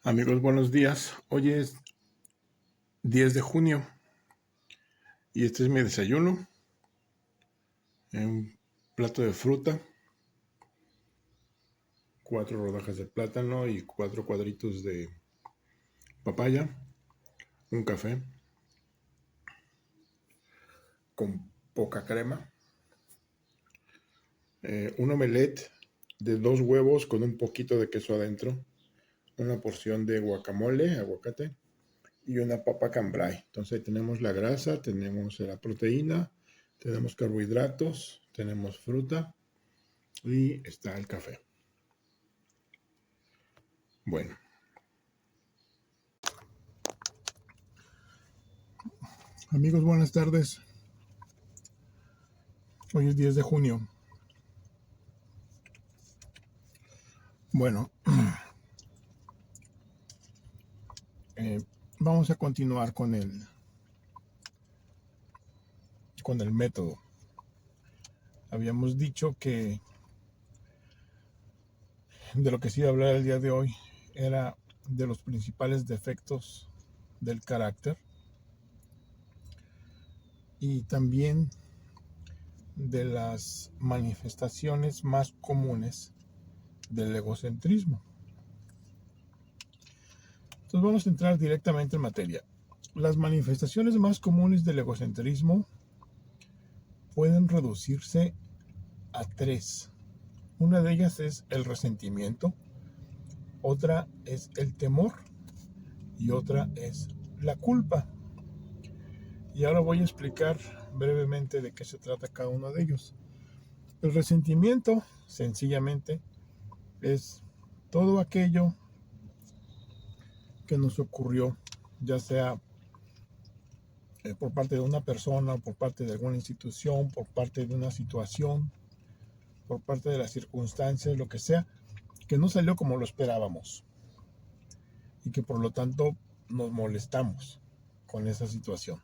Amigos, buenos días. Hoy es 10 de junio y este es mi desayuno. Un plato de fruta, 4 rodajas de plátano y 4 cuadritos de papaya, un café con poca crema, un omelette de 2 huevos con un poquito de queso adentro, una porción de guacamole, aguacate y una papa cambray. Entonces tenemos la grasa, tenemos la proteína, tenemos carbohidratos, tenemos fruta y está el café. Bueno, amigos, buenas tardes. Hoy es 10 de junio. Bueno, vamos a continuar con el método. Habíamos dicho que de lo que se iba a hablar el día de hoy era de los principales defectos del carácter y también de las manifestaciones más comunes del egocentrismo. Entonces vamos a entrar directamente en materia. Las manifestaciones más comunes del egocentrismo pueden reducirse a 3. Una de ellas es el resentimiento, otra es el temor y otra es la culpa. Y ahora voy a explicar brevemente de qué se trata cada uno de ellos. El resentimiento, sencillamente, es todo aquello que nos ocurrió, ya sea por parte de una persona, por parte de alguna institución, por parte de una situación, por parte de las circunstancias, lo que sea, que no salió como lo esperábamos y que por lo tanto nos molestamos con esa situación.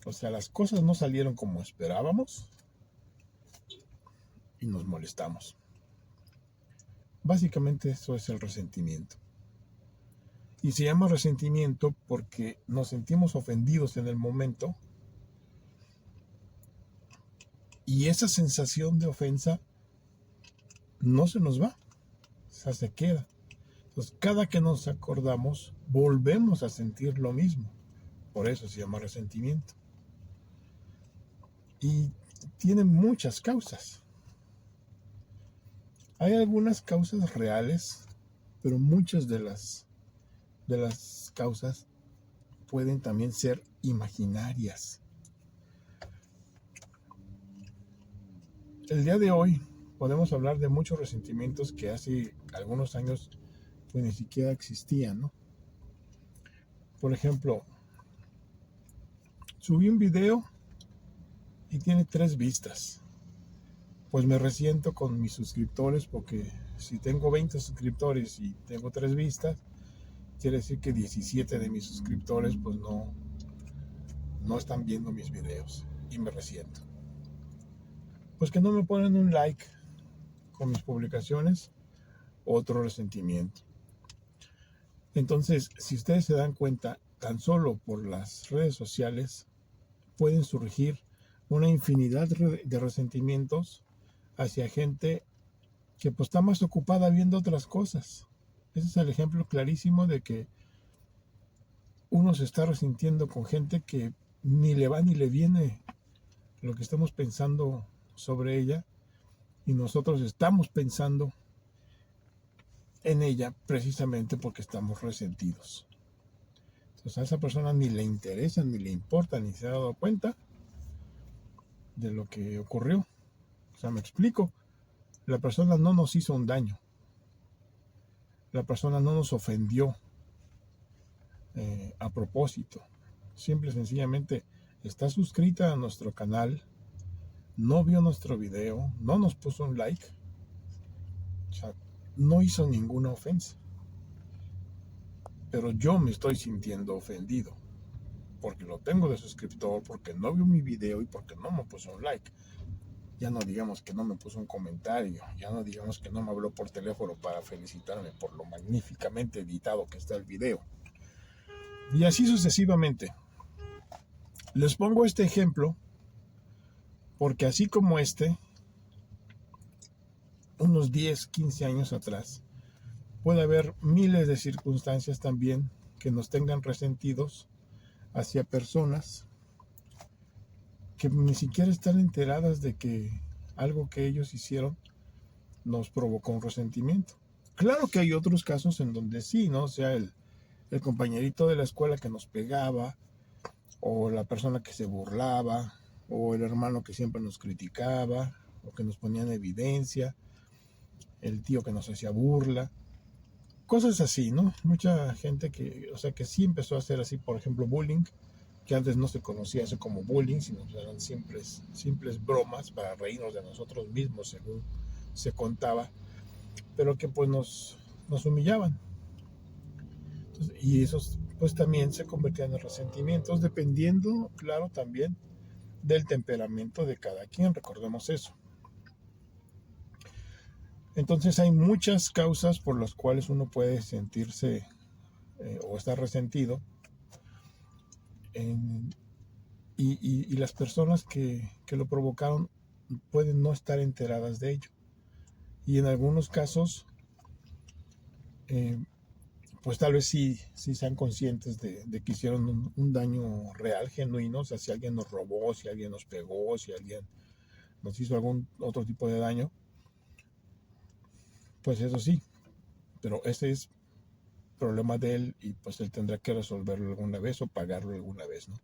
O sea, las cosas no salieron como esperábamos y nos molestamos. Básicamente eso es el resentimiento. Y se llama resentimiento porque nos sentimos ofendidos en el momento y esa sensación de ofensa no se nos va, o sea, se queda. Entonces, cada que nos acordamos, volvemos a sentir lo mismo. Por eso se llama resentimiento. Y tiene muchas causas. Hay algunas causas reales, pero muchas de las causas pueden también ser imaginarias. El día de hoy podemos hablar de muchos resentimientos que hace algunos años pues ni siquiera existían, ¿no? Por ejemplo, subí un video y tiene 3 vistas. Pues me resiento con mis suscriptores porque si tengo 20 suscriptores y tengo 3 vistas, quiere decir que 17 de mis suscriptores pues no están viendo mis videos y me resiento. Pues que no me ponen un like con mis publicaciones, otro resentimiento. Entonces, si ustedes se dan cuenta, tan solo por las redes sociales pueden surgir una infinidad de resentimientos hacia gente que pues está más ocupada viendo otras cosas. Ese es el ejemplo clarísimo de que uno se está resintiendo con gente que ni le va ni le viene lo que estamos pensando sobre ella y nosotros estamos pensando en ella precisamente porque estamos resentidos. Entonces a esa persona ni le interesa, ni le importa, ni se ha dado cuenta de lo que ocurrió. O sea, me explico. La persona no nos hizo un daño. La persona no nos ofendió a propósito. Simple y sencillamente está suscrita a nuestro canal, no vio nuestro video, no nos puso un like. O sea, no hizo ninguna ofensa. Pero yo me estoy sintiendo ofendido porque lo tengo de suscriptor, porque no vio mi video y porque no me puso un like. ya no digamos que no me puso un comentario, ya no digamos que no me habló por teléfono para felicitarme por lo magníficamente editado que está el video. Y así sucesivamente. Les pongo este ejemplo porque así como unos 10, 15 años atrás, puede haber miles de circunstancias también que nos tengan resentidos hacia personas que ni siquiera están enteradas de que algo que ellos hicieron nos provocó un resentimiento. Claro que hay otros casos en donde sí, ¿no? O sea, el compañerito de la escuela que nos pegaba, o la persona que se burlaba, o el hermano que siempre nos criticaba, o que nos ponía en evidencia, el tío que nos hacía burla, cosas así, ¿no? Mucha gente que sí empezó a hacer así, por ejemplo, bullying, que antes no se conocía eso como bullying, sino que eran simples bromas para reírnos de nosotros mismos, según se contaba, pero que pues nos humillaban. Entonces, y esos pues también se convertían en resentimientos, dependiendo, claro, también del temperamento de cada quien, recordemos eso. Entonces hay muchas causas por las cuales uno puede sentirse o estar resentido, en, y las personas que lo provocaron pueden no estar enteradas de ello. Y en algunos casos, pues tal vez sí sean conscientes de que hicieron un daño real, genuino. O sea, si alguien nos robó, si alguien nos pegó, si alguien nos hizo algún otro tipo de daño, pues eso sí. Pero ese es problema de él y pues él tendrá que resolverlo alguna vez o pagarlo alguna vez, ¿no?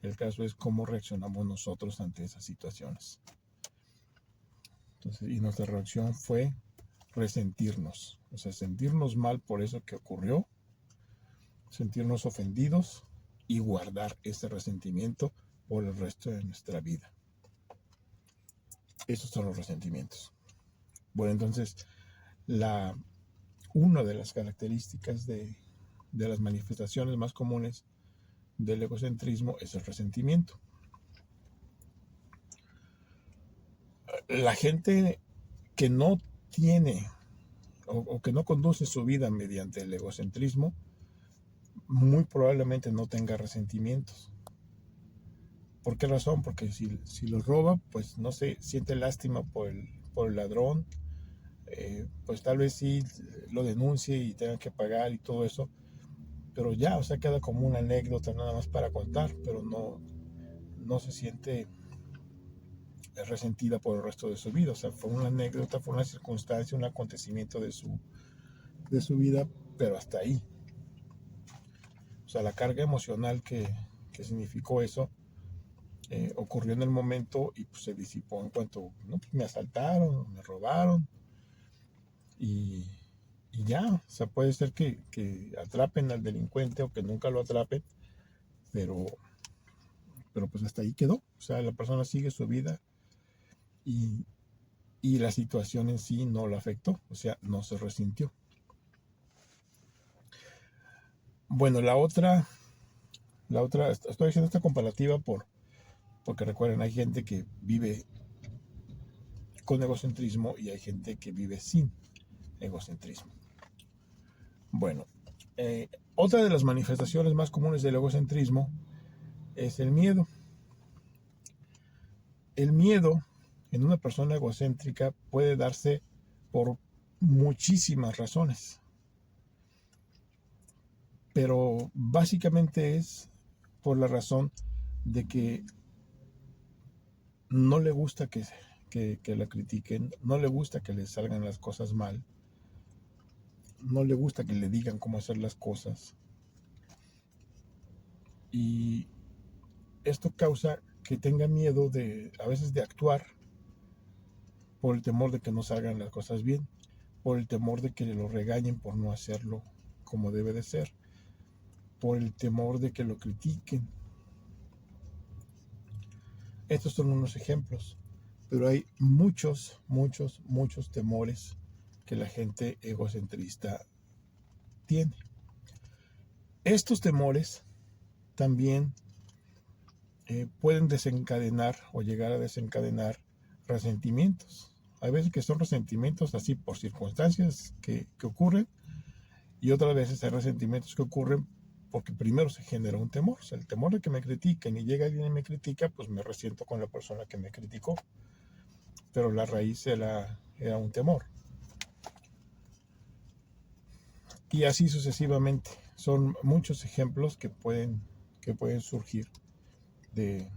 El caso es cómo reaccionamos nosotros ante esas situaciones. Entonces, y nuestra reacción fue resentirnos, o sea, sentirnos mal por eso que ocurrió, sentirnos ofendidos y guardar ese resentimiento por el resto de nuestra vida. Esos son los resentimientos. Bueno, entonces, una de las características de las manifestaciones más comunes del egocentrismo es el resentimiento. La gente que no tiene o que no conduce su vida mediante el egocentrismo, muy probablemente no tenga resentimientos. ¿Por qué razón? Porque si lo roba, pues no sé, siente lástima por el ladrón, pues tal vez sí lo denuncie y tenga que pagar y todo eso, pero ya, o sea, queda como una anécdota nada más para contar, pero no se siente resentida por el resto de su vida. O sea, fue una anécdota, fue una circunstancia, un acontecimiento de su vida, pero hasta ahí. O sea, la carga emocional que significó eso ocurrió en el momento y pues se disipó en cuanto, ¿no? Pues me asaltaron, me robaron y ya. O sea, puede ser que atrapen al delincuente o que nunca lo atrapen, pero pues hasta ahí quedó. O sea, la persona sigue su vida y la situación en sí no la afectó, o sea, no se resintió. Bueno, la otra, estoy haciendo esta comparativa porque recuerden, hay gente que vive con egocentrismo y hay gente que vive sin egocentrismo. Bueno, otra de las manifestaciones más comunes del egocentrismo es el miedo. El miedo en una persona egocéntrica puede darse por muchísimas razones, pero básicamente es por la razón de que no le gusta que la critiquen, no le gusta que le salgan las cosas mal, no le gusta que le digan cómo hacer las cosas. Y esto causa que tenga miedo a veces de actuar por el temor de que no salgan las cosas bien, por el temor de que lo regañen por no hacerlo como debe de ser, por el temor de que lo critiquen. Estos son unos ejemplos, pero hay muchos temores que la gente egocentrista tiene. Estos temores también pueden desencadenar o llegar a desencadenar resentimientos. Hay veces que son resentimientos así por circunstancias que ocurren, y otras veces hay resentimientos que ocurren porque primero se genera un temor. O sea, el temor de que me critiquen, y llega alguien y me critica, pues me resiento con la persona que me criticó. Pero la raíz era un temor. Y así sucesivamente. Son muchos ejemplos que pueden surgir de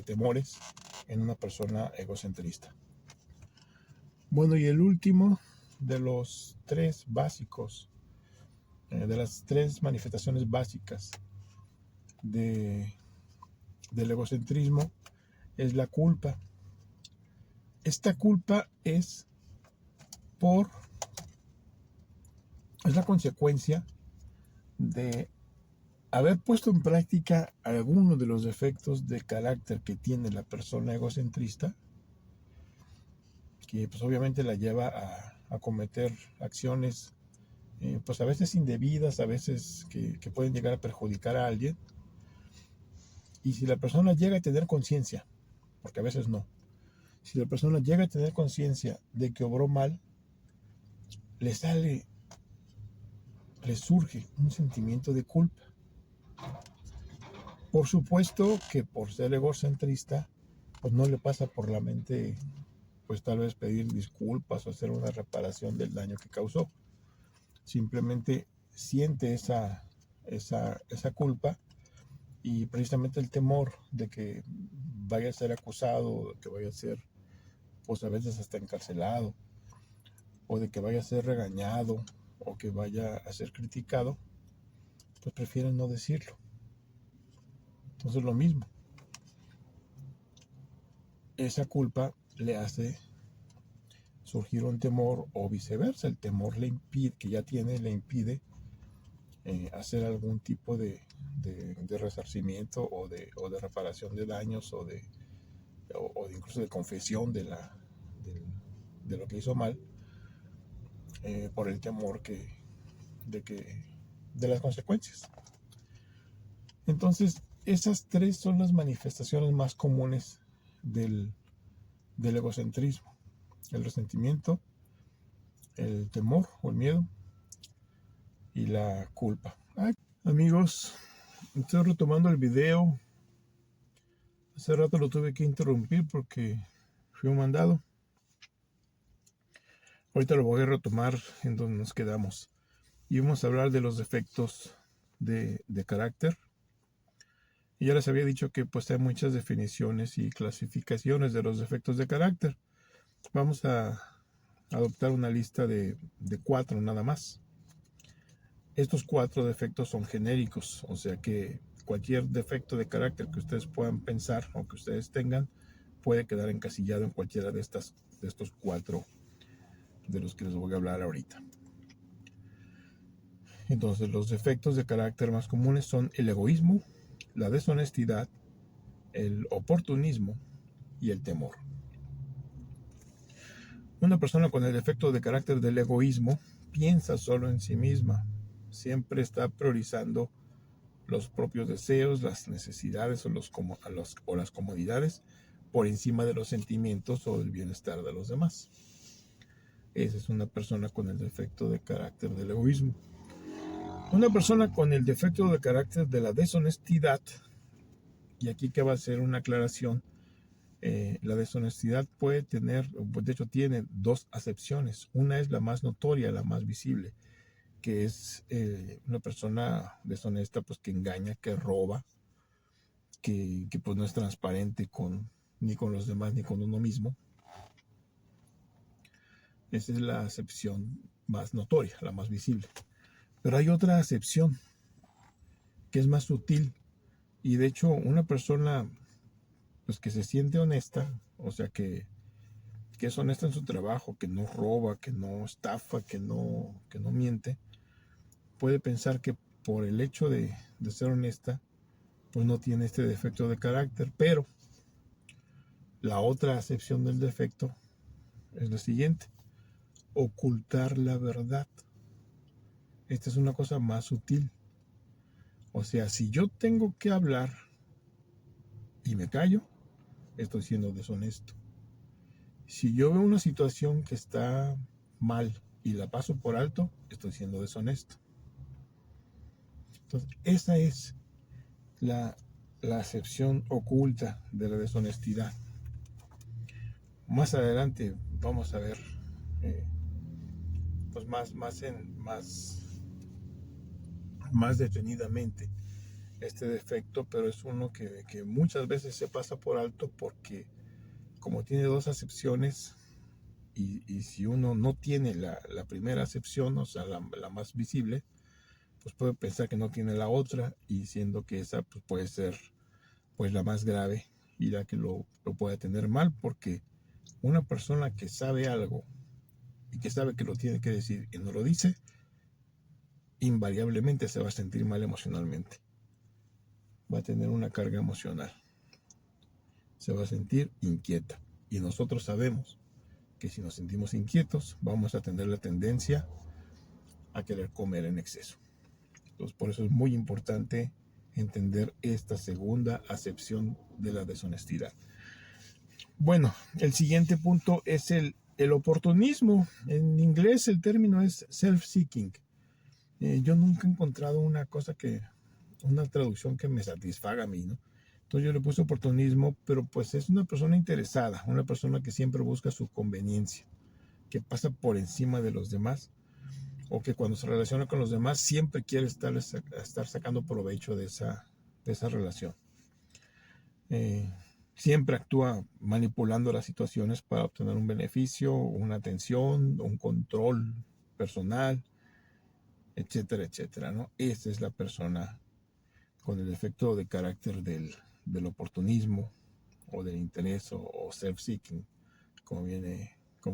temores en una persona egocentrista. Bueno, y el último de los tres básicos, de las tres manifestaciones básicas del egocentrismo, es la culpa. Esta culpa es la consecuencia de haber puesto en práctica algunos de los defectos de carácter que tiene la persona egocentrista, que pues obviamente la lleva a cometer acciones pues a veces indebidas, a veces que pueden llegar a perjudicar a alguien. Y si la persona llega a tener conciencia, porque a veces no, si la persona llega a tener conciencia de que obró mal, le surge un sentimiento de culpa. Por supuesto que por ser egocentrista, pues no le pasa por la mente, pues tal vez pedir disculpas o hacer una reparación del daño que causó. Simplemente siente esa culpa, y precisamente el temor de que vaya a ser acusado, de que vaya a ser, pues a veces hasta encarcelado, o de que vaya a ser regañado, o que vaya a ser criticado, pues prefieren no decirlo. Entonces lo mismo, esa culpa le hace surgir un temor, o viceversa, el temor que ya tiene le impide hacer algún tipo de resarcimiento o de reparación de daños, o de incluso de confesión de lo que hizo mal, por el temor de las consecuencias. Entonces, esas tres son las manifestaciones más comunes del egocentrismo: el resentimiento, el temor o el miedo, y la culpa. Amigos, estoy retomando el video. Hace rato lo tuve que interrumpir porque fui un mandado. Ahorita lo voy a retomar en donde nos quedamos. Y vamos a hablar de los defectos de carácter. Y ya les había dicho que pues hay muchas definiciones y clasificaciones de los defectos de carácter. Vamos a adoptar una lista de 4 nada más. Estos 4 defectos son genéricos, o sea que cualquier defecto de carácter que ustedes puedan pensar o que ustedes tengan puede quedar encasillado en cualquiera de estos 4 de los que les voy a hablar ahorita. Entonces, los defectos de carácter más comunes son el egoísmo, la deshonestidad, el oportunismo y el temor. Una persona con el defecto de carácter del egoísmo piensa solo en sí misma. Siempre está priorizando los propios deseos, las necesidades o las comodidades por encima de los sentimientos o el bienestar de los demás. Esa es una persona con el defecto de carácter del egoísmo. Una persona con el defecto de carácter de la deshonestidad, y aquí que va a ser una aclaración, la deshonestidad puede tener, de hecho tiene 2 acepciones. Una es la más notoria, la más visible, que es una persona deshonesta, pues que engaña, que roba, que pues no es transparente ni con los demás ni con uno mismo. Esa es la acepción más notoria, la más visible. Pero hay otra acepción que es más sutil, y de hecho una persona pues que se siente honesta, o sea que es honesta en su trabajo, que no roba, que no estafa, que no miente, puede pensar que por el hecho de ser honesta, pues no tiene este defecto de carácter. Pero la otra acepción del defecto es la siguiente: ocultar la verdad. Esta es una cosa más sutil. O sea, si yo tengo que hablar y me callo, estoy siendo deshonesto. Si yo veo una situación que está mal y la paso por alto, estoy siendo deshonesto. Entonces, esa es la acepción oculta de la deshonestidad. Más adelante vamos a ver pues más detenidamente este defecto, pero es uno que muchas veces se pasa por alto porque como tiene dos acepciones y si uno no tiene la primera acepción, o sea, la más visible, pues puede pensar que no tiene la otra, y siendo que esa pues puede ser pues la más grave y la que lo puede tener mal, porque una persona que sabe algo y que sabe que lo tiene que decir y no lo dice, invariablemente se va a sentir mal emocionalmente, va a tener una carga emocional, se va a sentir inquieta, y nosotros sabemos que si nos sentimos inquietos vamos a tener la tendencia a querer comer en exceso. Entonces, por eso es muy importante entender esta segunda acepción de la deshonestidad. Bueno, el siguiente punto es el oportunismo. En inglés el término es self-seeking. Yo nunca he encontrado una traducción que me satisfaga a mí, ¿no? Entonces yo le puse oportunismo, pero pues es una persona interesada, una persona que siempre busca su conveniencia, que pasa por encima de los demás, o que cuando se relaciona con los demás siempre quiere estar sacando provecho de esa relación. Siempre actúa manipulando las situaciones para obtener un beneficio, una atención, un control personal, etcétera, etcétera, ¿no? Esa es la persona con el efecto de carácter del oportunismo o del interés o self-seeking, como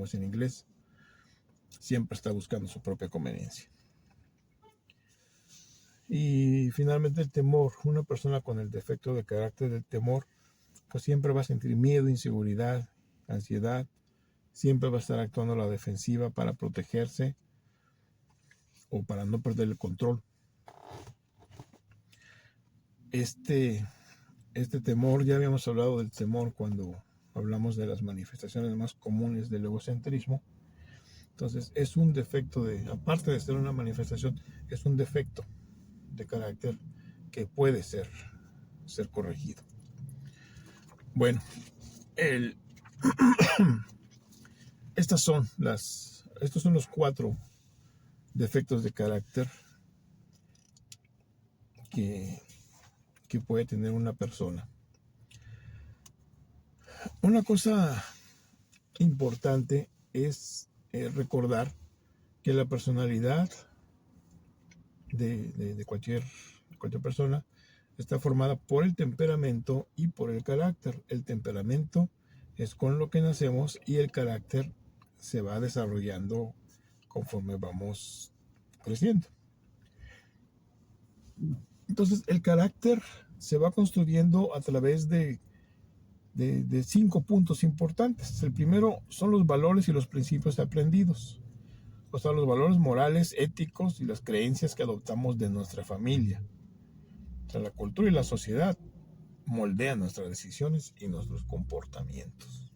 es en inglés. Siempre está buscando su propia conveniencia. Y finalmente el temor. Una persona con el defecto de carácter del temor, pues siempre va a sentir miedo, inseguridad, ansiedad. Siempre va a estar actuando a la defensiva para protegerse o para no perder el control. Este temor, ya habíamos hablado del temor cuando hablamos de las manifestaciones más comunes del egocentrismo. Entonces es un defecto aparte de ser una manifestación, es un defecto de carácter que puede ser corregido. Bueno, estos son los 4 defectos de carácter que puede tener una persona. Una cosa importante es recordar que la personalidad de cualquier persona está formada por el temperamento y por el carácter. El temperamento es con lo que nacemos y el carácter se va desarrollando conforme vamos creciendo. Entonces, el carácter se va construyendo a través de 5 puntos importantes. El primero son los valores y los principios aprendidos. O sea, los valores morales, éticos y las creencias que adoptamos de nuestra familia. O sea, la cultura y la sociedad moldean nuestras decisiones y nuestros comportamientos.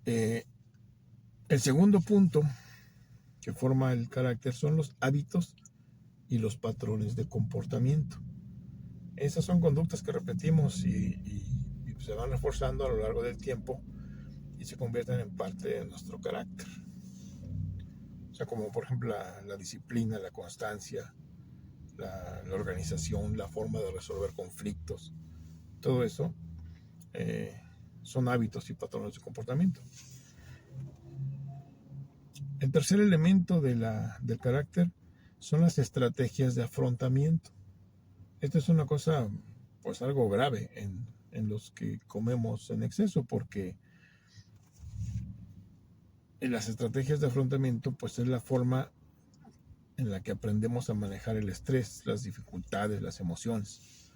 El segundo punto que forma el carácter son los hábitos y los patrones de comportamiento. Esas son conductas que repetimos y se van reforzando a lo largo del tiempo y se convierten en parte de nuestro carácter. O sea, como por ejemplo la disciplina, la constancia, la organización, la forma de resolver conflictos. Todo eso son hábitos y patrones de comportamiento. El tercer elemento del carácter son las estrategias de afrontamiento. Esto es una cosa, pues algo grave en los que comemos en exceso, porque en las estrategias de afrontamiento, pues es la forma en la que aprendemos a manejar el estrés, las dificultades, las emociones.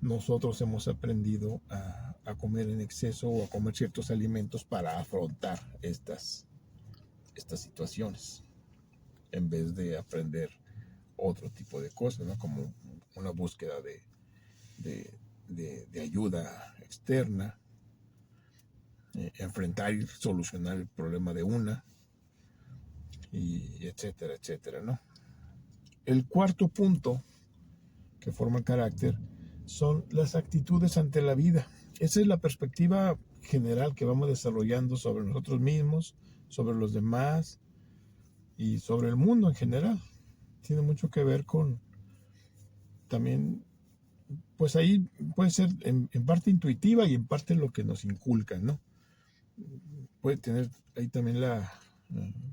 Nosotros hemos aprendido a comer en exceso o a comer ciertos alimentos para afrontar estas situaciones, en vez de aprender otro tipo de cosas, ¿no? Como una búsqueda de ayuda externa, enfrentar y solucionar el problema de una, y etcétera, etcétera, ¿no? El cuarto punto que forma el carácter son las actitudes ante la vida. Esa es la perspectiva general que vamos desarrollando sobre nosotros mismos, sobre los demás y sobre el mundo en general. Tiene mucho que ver con también, pues ahí puede ser en parte intuitiva y en parte lo que nos inculcan, ¿no? Puede tener ahí también la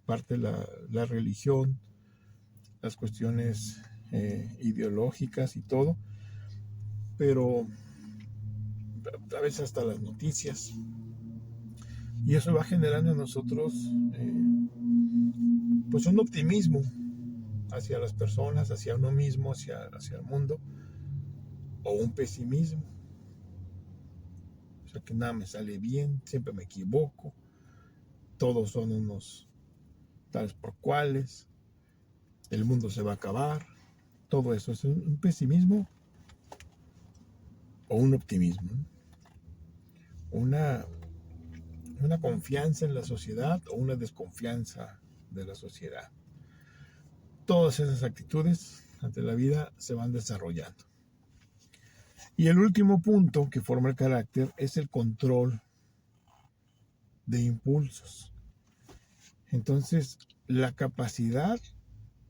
parte la religión, las cuestiones ideológicas y todo, pero a veces hasta las noticias, y eso va generando en nosotros pues un optimismo hacia las personas, hacia uno mismo, hacia el mundo, o un pesimismo, o sea que nada me sale bien, siempre me equivoco, todos son unos tales por cuales, el mundo se va a acabar. Todo eso es un pesimismo o un optimismo, una confianza en la sociedad o una desconfianza de la sociedad. Todas esas actitudes ante la vida se van desarrollando. Y el último punto que forma el carácter es el control de impulsos. Entonces, la capacidad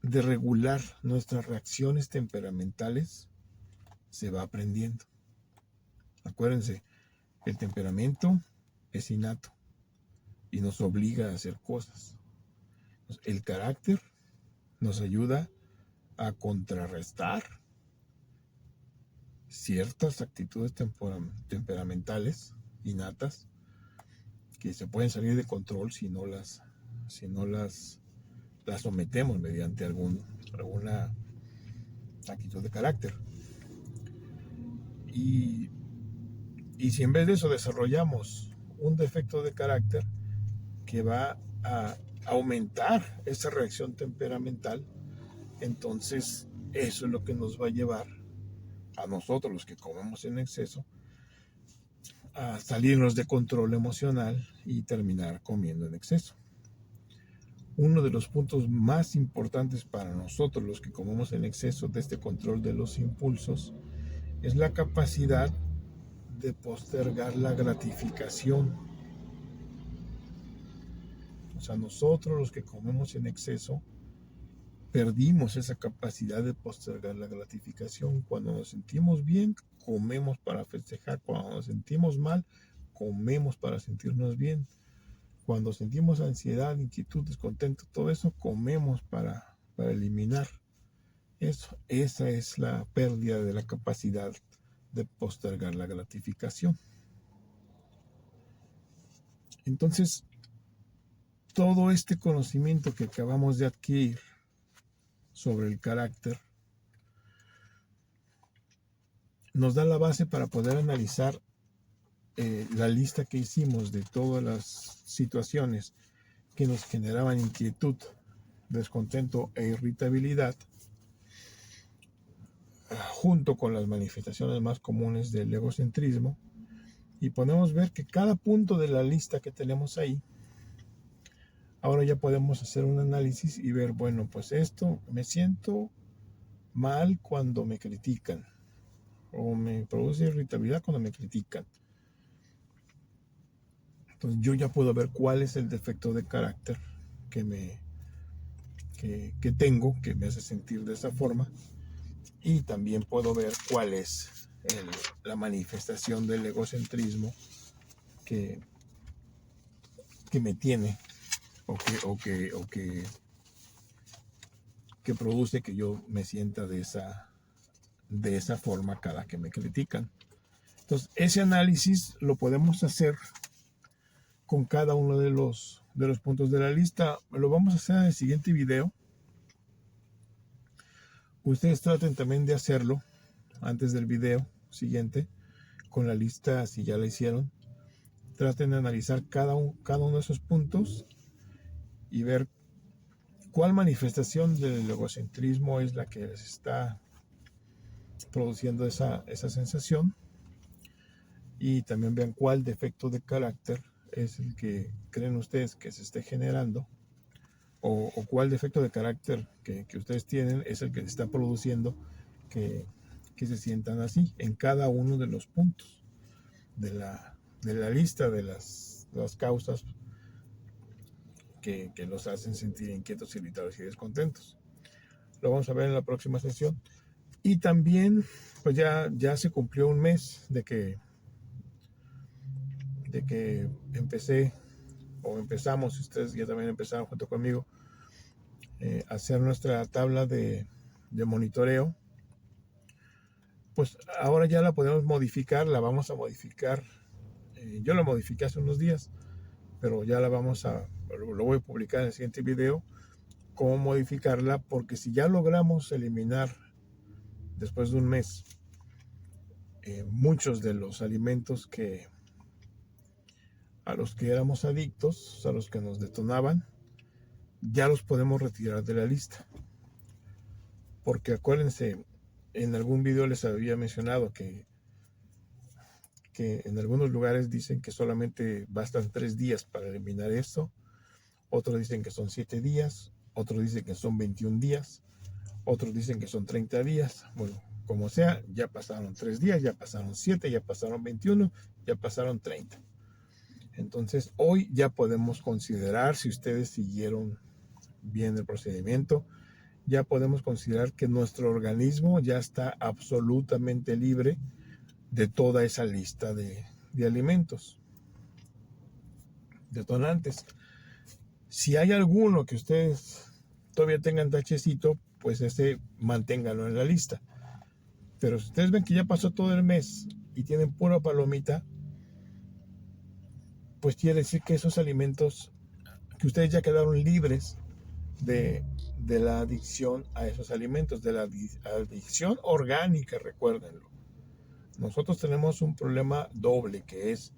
de regular nuestras reacciones temperamentales se va aprendiendo. Acuérdense, el temperamento es innato y nos obliga a hacer cosas. El carácter nos ayuda a contrarrestar ciertas actitudes temperamentales innatas que se pueden salir de control si no las sometemos mediante alguna actitud de carácter. Y si en vez de eso desarrollamos un defecto de carácter que va a aumentar esa reacción temperamental, entonces eso es lo que nos va a llevar a nosotros, los que comemos en exceso, a salirnos de control emocional y terminar comiendo en exceso. Uno de los puntos más importantes para nosotros, los que comemos en exceso, de este control de los impulsos, es la capacidad de postergar la gratificación. O sea, nosotros los que comemos en exceso perdimos esa capacidad de postergar la gratificación. Cuando nos sentimos bien, comemos para festejar. Cuando nos sentimos mal, comemos para sentirnos bien. Cuando sentimos ansiedad, inquietud, descontento, todo eso, comemos para eliminar eso. Esa es la pérdida de la capacidad de postergar la gratificación. Entonces, todo este conocimiento que acabamos de adquirir sobre el carácter nos da la base para poder analizar la lista que hicimos de todas las situaciones que nos generaban inquietud, descontento e irritabilidad, junto con las manifestaciones más comunes del egocentrismo, y podemos ver que cada punto de la lista que tenemos ahí, ahora ya podemos hacer un análisis y ver, bueno, pues esto, me siento mal cuando me critican, o me produce irritabilidad cuando me critican. Entonces yo ya puedo ver cuál es el defecto de carácter que tengo, que me hace sentir de esa forma, y también puedo ver cuál es la manifestación del egocentrismo que me tiene o que produce que yo me sienta de esa forma cada que me critican. Entonces, ese análisis lo podemos hacer con cada uno de los puntos de la lista. Lo vamos a hacer en el siguiente video. Ustedes traten también de hacerlo antes del video siguiente, con la lista, si ya la hicieron. Traten de analizar cada uno de esos puntos y ver cuál manifestación del egocentrismo es la que les está produciendo esa sensación, y también vean cuál defecto de carácter es el que creen ustedes que se esté generando, o cuál defecto de carácter que ustedes tienen es el que está produciendo que se sientan así en cada uno de los puntos de la lista de las causas que los hacen sentir inquietos, irritados y descontentos. Lo vamos a ver en la próxima sesión. Y también, pues ya se cumplió un mes de que empezamos, ustedes ya también empezaron junto conmigo, a hacer nuestra tabla de monitoreo. Pues ahora ya la podemos modificar, la vamos a modificar. Yo la modifiqué hace unos días, pero ya lo voy a publicar en el siguiente video, cómo modificarla, porque si ya logramos eliminar después de un mes muchos de los alimentos a los que éramos adictos, a los que nos detonaban, ya los podemos retirar de la lista. Porque acuérdense, en algún video les había mencionado que en algunos lugares dicen que solamente bastan 3 días para eliminar esto, otros dicen que son 7 días, otros dicen que son 21 días, otros dicen que son 30 días. Bueno, como sea, ya pasaron 3 días, ya pasaron 7, ya pasaron 21, ya pasaron 30. Entonces hoy ya podemos considerar, si ustedes siguieron bien el procedimiento, ya podemos considerar que nuestro organismo ya está absolutamente libre de toda esa lista de alimentos detonantes. Si hay alguno que ustedes todavía tengan tachecito, pues ese manténganlo en la lista. Pero si ustedes ven que ya pasó todo el mes y tienen pura palomita, pues quiere decir que esos alimentos, que ustedes ya quedaron libres de la adicción a esos alimentos, de la adicción orgánica, recuérdenlo. Nosotros tenemos un problema doble, que es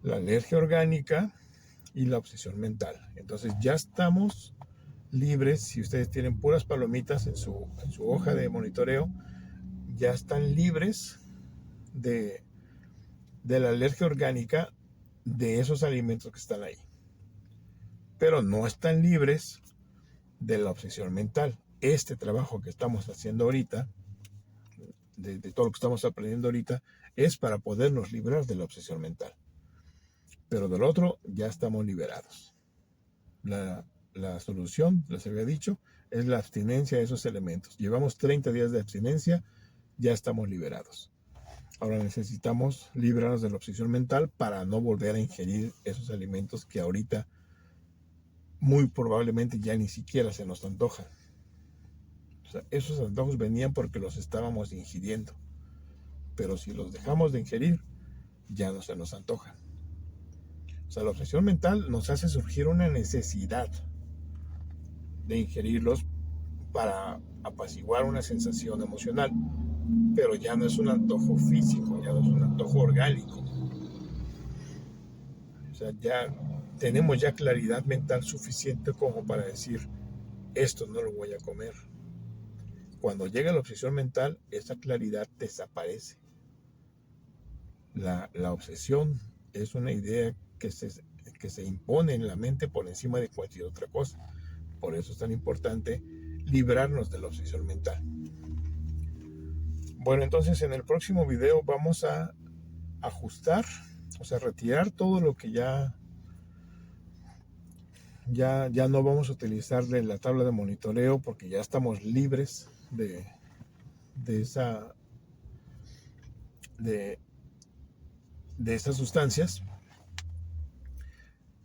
la alergia orgánica y la obsesión mental. Entonces ya estamos libres. Si ustedes tienen puras palomitas en su hoja de monitoreo, ya están libres de la alergia orgánica de esos alimentos que están ahí. Pero no están libres de la obsesión mental. Este trabajo que estamos haciendo ahorita, de todo lo que estamos aprendiendo ahorita, es para podernos librar de la obsesión mental. Pero del otro ya estamos liberados. La solución, les había dicho, es la abstinencia de esos elementos. Llevamos 30 días de abstinencia, ya estamos liberados. Ahora necesitamos librarnos de la obsesión mental para no volver a ingerir esos alimentos que ahorita muy probablemente ya ni siquiera se nos antojan. O sea, esos antojos venían porque los estábamos ingiriendo. Pero si los dejamos de ingerir, ya no se nos antojan. O sea, la obsesión mental nos hace surgir una necesidad de ingerirlos para apaciguar una sensación emocional, pero ya no es un antojo físico, ya no es un antojo orgánico. O sea, ya tenemos ya claridad mental suficiente como para decir, esto no lo voy a comer. Cuando llega la obsesión mental, esa claridad desaparece. La obsesión es una idea que se impone en la mente por encima de cualquier otra cosa. Por eso es tan importante librarnos de la obsesión mental. Bueno, entonces en el próximo video vamos a ajustar, o sea, retirar todo lo que ya no vamos a utilizar de la tabla de monitoreo, porque ya estamos libres de esas sustancias.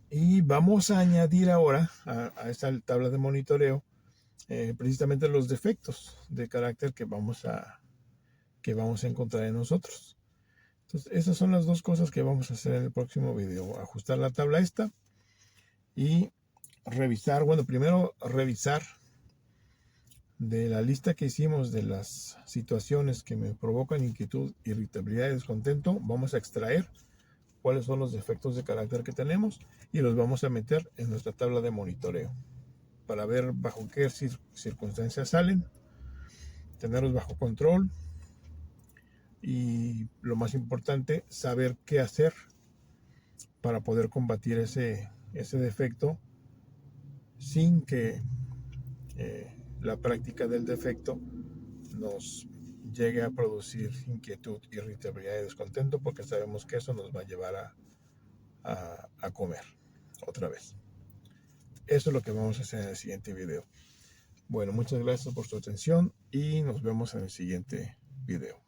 Y vamos a añadir ahora a esta tabla de monitoreo precisamente los defectos de carácter que vamos a encontrar en nosotros. Entonces, esas son las dos cosas que vamos a hacer en el próximo video. Ajustar la tabla esta y revisar, bueno, primero revisar de la lista que hicimos de las situaciones que me provocan inquietud, irritabilidad y descontento. Vamos a extraer cuáles son los defectos de carácter que tenemos y los vamos a meter en nuestra tabla de monitoreo para ver bajo qué circunstancias salen, tenerlos bajo control, Y lo más importante, saber qué hacer para poder combatir ese defecto sin que la práctica del defecto nos llegue a producir inquietud, irritabilidad y descontento, porque sabemos que eso nos va a llevar a comer otra vez. Eso es lo que vamos a hacer en el siguiente video. Bueno, muchas gracias por su atención y nos vemos en el siguiente video.